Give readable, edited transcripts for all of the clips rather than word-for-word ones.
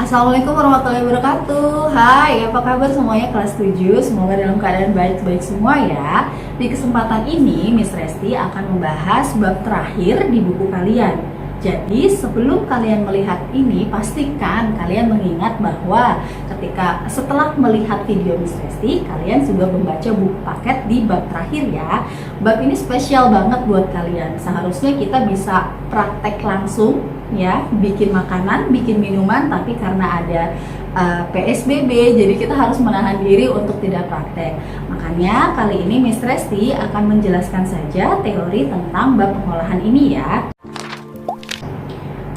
Assalamualaikum warahmatullahi wabarakatuh. Hai, apa kabar semuanya kelas 7? Semoga dalam keadaan baik-baik semua ya. Di kesempatan ini, Miss Resti akan membahas bab terakhir di buku kalian. Jadi sebelum kalian melihat ini, pastikan kalian mengingat bahwa setelah melihat video Miss Resti, kalian sudah membaca buku paket di bab terakhir ya. Bab ini spesial banget buat kalian. Seharusnya kita bisa praktek langsung ya, bikin makanan, bikin minuman, tapi karena ada PSBB, jadi kita harus menahan diri untuk tidak praktek. Makanya kali ini Miss Resti akan menjelaskan saja teori tentang bab pengolahan ini ya.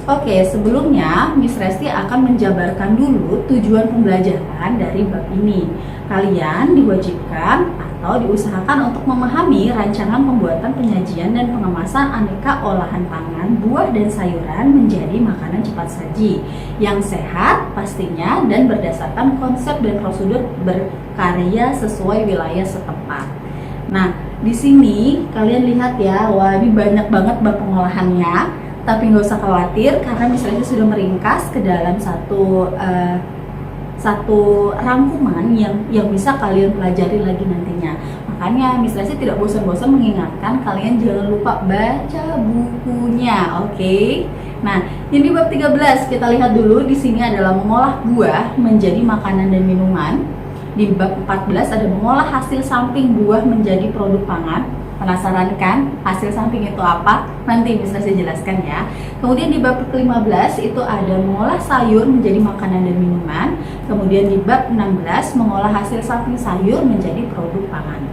Oke, sebelumnya Miss Resti akan menjabarkan dulu tujuan pembelajaran dari bab ini. Kalian diwajibkan atau diusahakan untuk memahami rancangan pembuatan, penyajian, dan pengemasan aneka olahan pangan, buah, dan sayuran menjadi makanan cepat saji yang sehat pastinya dan berdasarkan konsep dan prosedur berkarya sesuai wilayah setempat. Nah, di sini kalian lihat ya, wah ini banyak banget bab pengolahannya. Tapi nggak usah khawatir karena Miss Resti sudah meringkas ke dalam satu rangkuman yang bisa kalian pelajari lagi nantinya. Makanya Miss Resti tidak bosan-bosan mengingatkan kalian jangan lupa baca bukunya, oke? Nah, ini bab 13 kita lihat dulu. Di sini adalah mengolah buah menjadi makanan dan minuman. Di bab 14 ada mengolah hasil samping buah menjadi produk pangan. Penasaran kan hasil samping itu apa? Nanti Miss Resti jelaskan ya. Kemudian di bab ke-15 itu ada mengolah sayur menjadi makanan dan minuman. Kemudian di bab 16 mengolah hasil samping sayur menjadi produk pangan.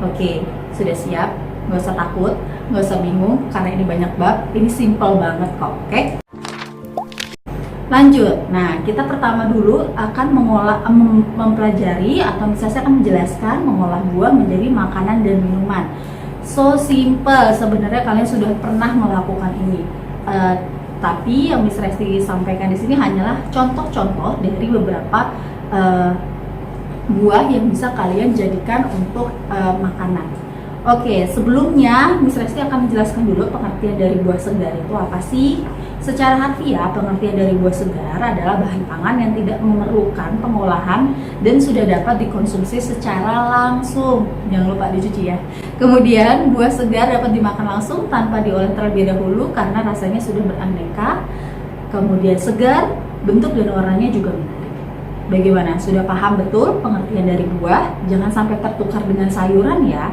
Oke, sudah siap? Nggak usah takut, nggak usah bingung karena ini banyak bab. Ini simple banget kok, oke? Lanjut. Nah, kita pertama dulu akan mempelajari atau misalnya akan menjelaskan mengolah buah menjadi makanan dan minuman. So simple, sebenarnya kalian sudah pernah melakukan ini. Tapi yang Miss Resti sampaikan di sini hanyalah contoh-contoh dari beberapa buah yang bisa kalian jadikan untuk makanan. Oke, sebelumnya Miss Resti akan menjelaskan dulu pengertian dari buah segar itu apa sih? Secara harfiah, pengertian dari buah segar adalah bahan pangan yang tidak memerlukan pengolahan dan sudah dapat dikonsumsi secara langsung. Jangan lupa dicuci ya. Kemudian, buah segar dapat dimakan langsung tanpa diolah terlebih dahulu karena rasanya sudah beraneka. Kemudian segar, bentuk dan warnanya juga menarik. Bagaimana? Sudah paham betul pengertian dari buah? Jangan sampai tertukar dengan sayuran ya.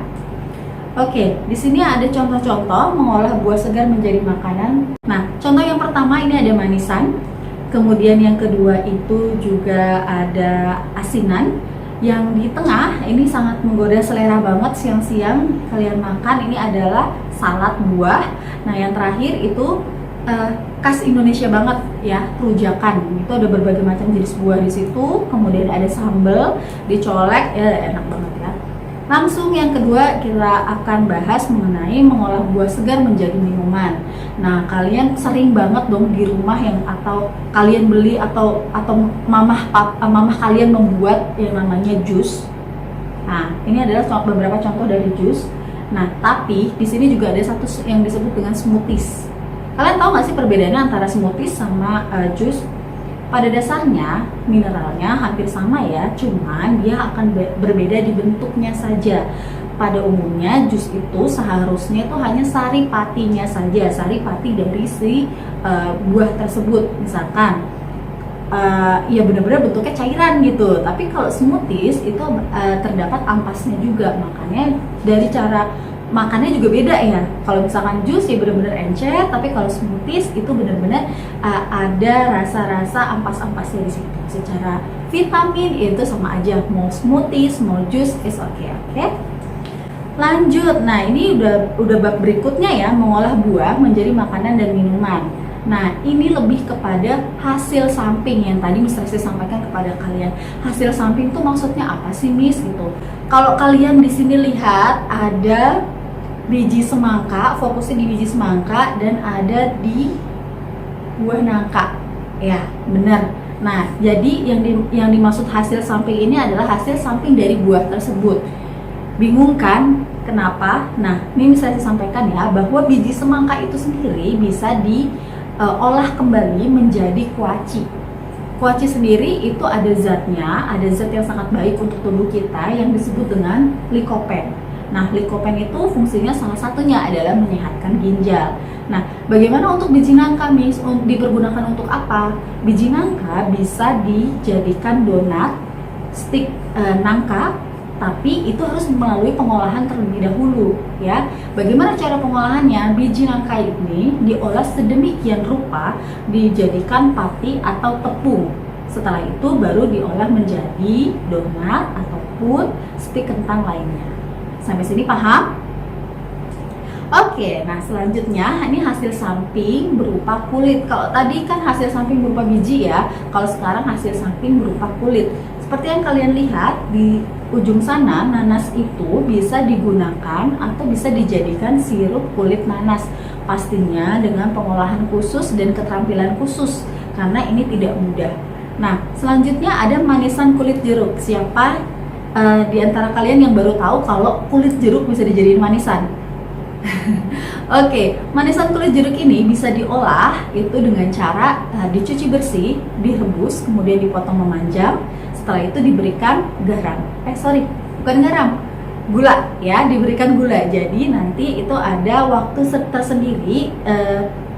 Oke, di sini ada contoh-contoh mengolah buah segar menjadi makanan. Nah, contoh yang pertama ini ada manisan. Kemudian yang kedua itu juga ada asinan. Yang di tengah ini sangat menggoda selera banget siang-siang kalian makan. Ini adalah salad buah. Nah, yang terakhir itu khas Indonesia banget ya, rujakan. Itu ada berbagai macam jenis buah di situ. Kemudian ada sambal dicolek, ya enak banget ya. Langsung yang kedua kita akan bahas mengenai mengolah buah segar menjadi minuman. Nah, kalian sering banget dong di rumah atau kalian beli atau mamah kalian membuat yang namanya jus. Nah, ini adalah beberapa contoh dari jus. Nah, tapi di sini juga ada satu yang disebut dengan smoothies. Kalian tahu nggak sih perbedaannya antara smoothies sama jus? Pada dasarnya mineralnya hampir sama ya, cuman dia akan berbeda di bentuknya saja. Pada umumnya jus itu seharusnya itu hanya sari patinya saja, sari pati dari si buah tersebut. Misalkan ya benar-benar bentuknya cairan gitu. Tapi kalau smoothies itu terdapat ampasnya juga, makanya dari cara makannya juga beda ya. Kalau misalkan jus ya benar-benar encer, tapi kalau smoothies itu benar-benar ada rasa-rasa ampas-ampasnya di situ. Secara vitamin itu sama aja, mau smoothies mau jus is oke. Lanjut. Nah, ini udah bab berikutnya ya, mengolah buah menjadi makanan dan minuman. Nah, ini lebih kepada hasil samping yang tadi Miss Resti sampaikan kepada kalian. Hasil samping itu maksudnya apa sih, Miss? Gitu. Kalau kalian di sini lihat ada biji semangka, fokusnya di biji semangka, dan ada di buah nangka. Ya, benar. Nah, jadi yang dimaksud hasil samping ini adalah hasil samping dari buah tersebut. Bingung kan? Kenapa? Nah, ini bisa saya sampaikan ya, bahwa biji semangka itu sendiri bisa diolah kembali menjadi kuaci. Kuaci sendiri itu ada zatnya, ada zat yang sangat baik untuk tubuh kita yang disebut dengan likopen. Nah, likopen itu fungsinya salah satunya adalah menyehatkan ginjal. Nah, bagaimana untuk biji nangka, Miss? Dipergunakan untuk apa? Biji nangka bisa dijadikan donat, stik nangka, tapi itu harus melalui pengolahan terlebih dahulu, ya. Bagaimana cara pengolahannya? Biji nangka ini diolah sedemikian rupa dijadikan pati atau tepung. Setelah itu baru diolah menjadi donat ataupun stik kentang lainnya. Sampai sini paham? Oke, nah selanjutnya ini hasil samping berupa kulit. Kalau tadi kan hasil samping berupa biji ya, kalau sekarang hasil samping berupa kulit. Seperti yang kalian lihat di ujung sana, nanas itu bisa digunakan atau bisa dijadikan sirup kulit nanas. Pastinya dengan pengolahan khusus dan keterampilan khusus, karena ini tidak mudah. Nah, selanjutnya ada manisan kulit jeruk. Siapa di antara kalian yang baru tahu kalau kulit jeruk bisa dijadiin manisan? Oke, manisan kulit jeruk ini bisa diolah itu dengan cara dicuci bersih, direbus, kemudian dipotong memanjang. Setelah itu diberikan garam. Bukan garam, gula ya, diberikan gula. Jadi nanti itu ada waktu tersendiri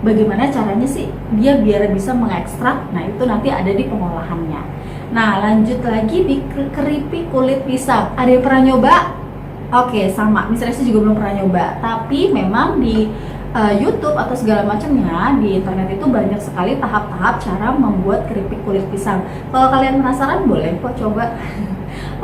bagaimana caranya sih dia biar bisa mengekstrak. Nah, itu nanti ada di pengolahannya. Nah, lanjut lagi di keripik kulit pisang. Ada yang pernah nyoba? Oke, sama. Miss Resti juga belum pernah nyoba. Tapi memang di YouTube atau segala macamnya di internet itu banyak sekali tahap-tahap cara membuat keripik kulit pisang. Kalau kalian penasaran boleh kok coba.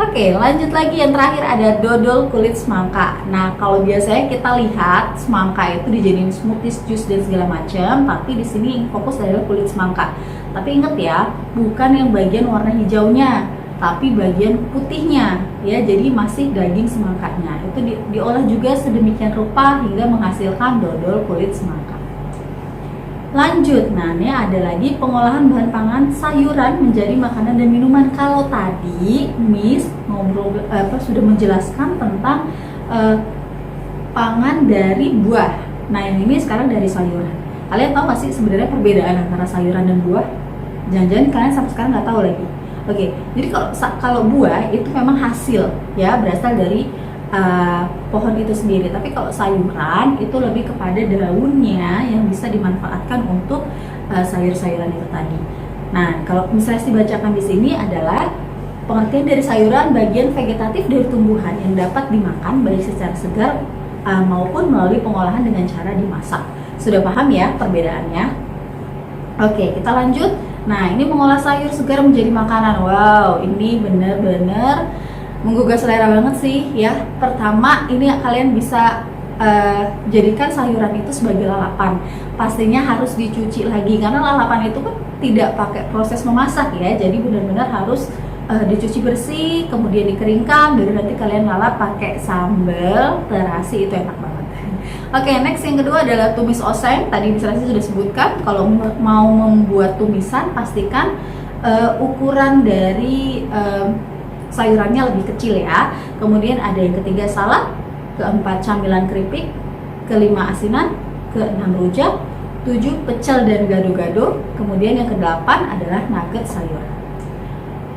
Oke, lanjut lagi yang terakhir ada dodol kulit semangka. Nah, kalau biasanya kita lihat semangka itu dijadiin smoothies, jus dan segala macam, tapi di sini fokus adalah kulit semangka. Tapi ingat ya, bukan yang bagian warna hijaunya, tapi bagian putihnya ya, jadi masih daging semangkanya itu diolah juga sedemikian rupa hingga menghasilkan dodol kulit semangka. Lanjut, nah ini ada lagi pengolahan bahan pangan sayuran menjadi makanan dan minuman. Kalau tadi Miss sudah menjelaskan tentang pangan dari buah. Nah ini sekarang dari sayuran. Kalian tahu nggak sih sebenarnya perbedaan antara sayuran dan buah? Jangan-jangan kalian sampai sekarang nggak tahu lagi. Oke, jadi kalau buah itu memang hasil ya, berasal dari pohon itu sendiri. Tapi kalau sayuran itu lebih kepada daunnya yang bisa dimanfaatkan untuk sayur-sayuran itu tadi. Nah, kalau misalnya dibacakan di sini adalah pengertian dari sayuran bagian vegetatif dari tumbuhan yang dapat dimakan baik secara segar maupun melalui pengolahan dengan cara dimasak. Sudah paham ya perbedaannya? Oke, kita lanjut. Nah, ini mengolah sayur segar menjadi makanan. Wow, ini benar-benar menggugah selera banget sih ya. Pertama, ini kalian bisa jadikan sayuran itu sebagai lalapan. Pastinya harus dicuci lagi karena lalapan itu kan tidak pakai proses memasak ya. Jadi benar-benar harus dicuci bersih, kemudian dikeringkan, baru nanti kalian lalap pakai sambal terasi, itu enak banget. Oke, next yang kedua adalah tumis oseng. Tadi Miss Rasti sudah sebutkan kalau mau membuat tumisan pastikan ukuran dari sayurannya lebih kecil ya. Kemudian ada yang ketiga salad, keempat camilan keripik, kelima asinan, keenam rujak, 7 pecel dan gado-gado, kemudian yang kedelapan adalah nugget sayuran.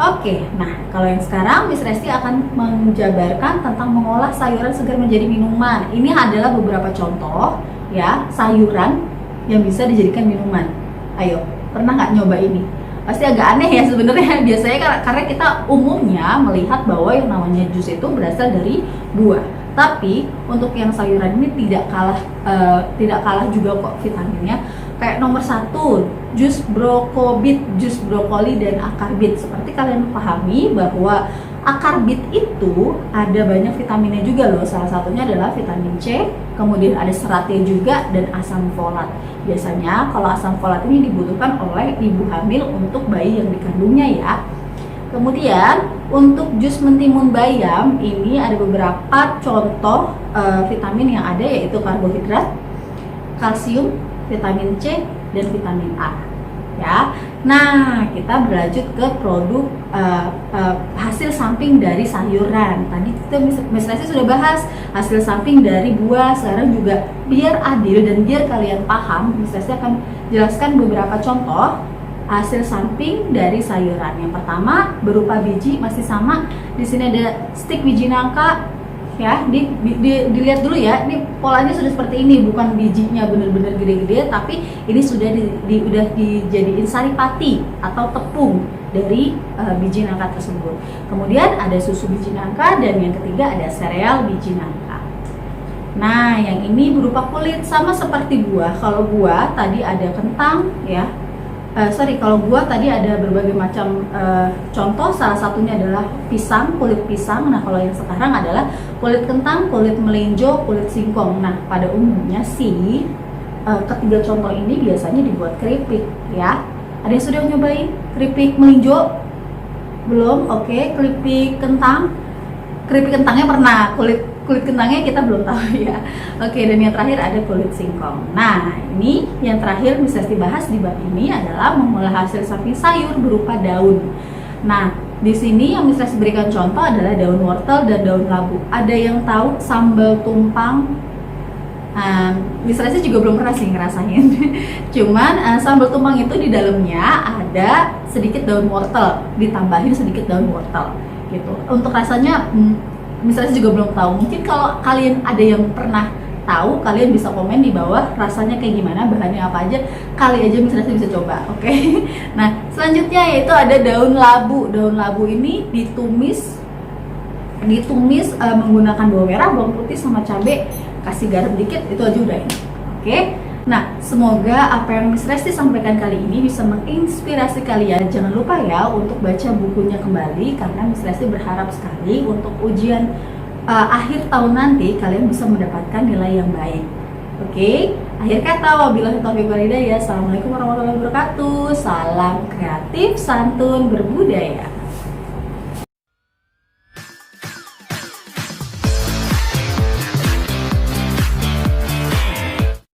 Oke, nah kalau yang sekarang Miss Resti akan menjabarkan tentang mengolah sayuran segar menjadi minuman. Ini adalah beberapa contoh ya sayuran yang bisa dijadikan minuman. Ayo, pernah nggak nyoba ini? Pasti agak aneh ya sebenarnya. Biasanya karena kita umumnya melihat bahwa yang namanya jus itu berasal dari buah. Tapi untuk yang sayuran ini tidak kalah juga kok vitaminnya. Kayak nomor 1, jus brokobit, jus brokoli dan akar bit. Seperti kalian pahami bahwa akar bit itu ada banyak vitaminnya juga loh. Salah satunya adalah vitamin C, kemudian ada seratnya juga dan asam folat. Biasanya kalau asam folat ini dibutuhkan oleh ibu hamil untuk bayi yang dikandungnya ya. Kemudian untuk jus mentimun bayam ini ada beberapa contoh vitamin yang ada, yaitu karbohidrat, kalsium, vitamin C, dan vitamin A ya. Nah, kita berlanjut ke produk hasil samping dari sayuran. Tadi kita Miss Resti sudah bahas hasil samping dari buah. Sekarang juga biar adil dan biar kalian paham, Miss Resti akan jelaskan beberapa contoh hasil samping dari sayuran. Yang pertama berupa biji, masih sama. Di sini ada stik biji nangka, ya. Dilihat dulu ya. Ini polanya sudah seperti ini, bukan bijinya benar-benar gede-gede, tapi ini sudah udah dijadiin saripati atau tepung dari biji nangka tersebut. Kemudian ada susu biji nangka, dan yang ketiga ada sereal biji nangka. Nah, yang ini berupa kulit, sama seperti buah. Kalau buah tadi ada kentang, ya. Kalau buah tadi ada berbagai macam contoh, salah satunya adalah pisang, kulit pisang. Nah, kalau yang sekarang adalah kulit kentang, kulit melinjo, kulit singkong. Nah, pada umumnya sih ketiga contoh ini biasanya dibuat keripik, ya. Ada yang sudah nyobain keripik melinjo? Belum? Oke. Keripik kentang? Keripik kentangnya pernah, kulit kentangnya kita belum tahu, ya. Oke, dan yang terakhir ada kulit singkong. Nah, ini yang terakhir bisa dibahas di bab ini adalah mengolah hasil samping sayur berupa daun. Nah, di sini yang bisa diberikan contoh adalah daun wortel dan daun labu. Ada yang tahu sambal tumpang? Misalnya saya juga belum pernah sih ngerasain. Cuman sambal tumpang itu di dalamnya ada sedikit daun wortel, ditambahin sedikit daun wortel gitu. Untuk rasanya misalnya juga belum tahu. Mungkin kalau kalian ada yang pernah tahu, kalian bisa komen di bawah rasanya kayak gimana, bahannya apa aja, kali aja misalnya bisa coba. Oke. Nah, selanjutnya yaitu ada daun labu. Daun labu ini ditumis menggunakan bawang merah, bawang putih sama cabai, kasih garam dikit, itu aja udah enak. Oke. Nah, semoga apa yang Miss Resti sampaikan kali ini bisa menginspirasi kalian. Jangan lupa ya untuk baca bukunya kembali, karena Miss Resti berharap sekali untuk ujian akhir tahun nanti kalian bisa mendapatkan nilai yang baik. Oke? Akhir kata, wabillahi taufiq wal hidayah. Assalamualaikum warahmatullahi wabarakatuh. Salam kreatif, santun, berbudaya.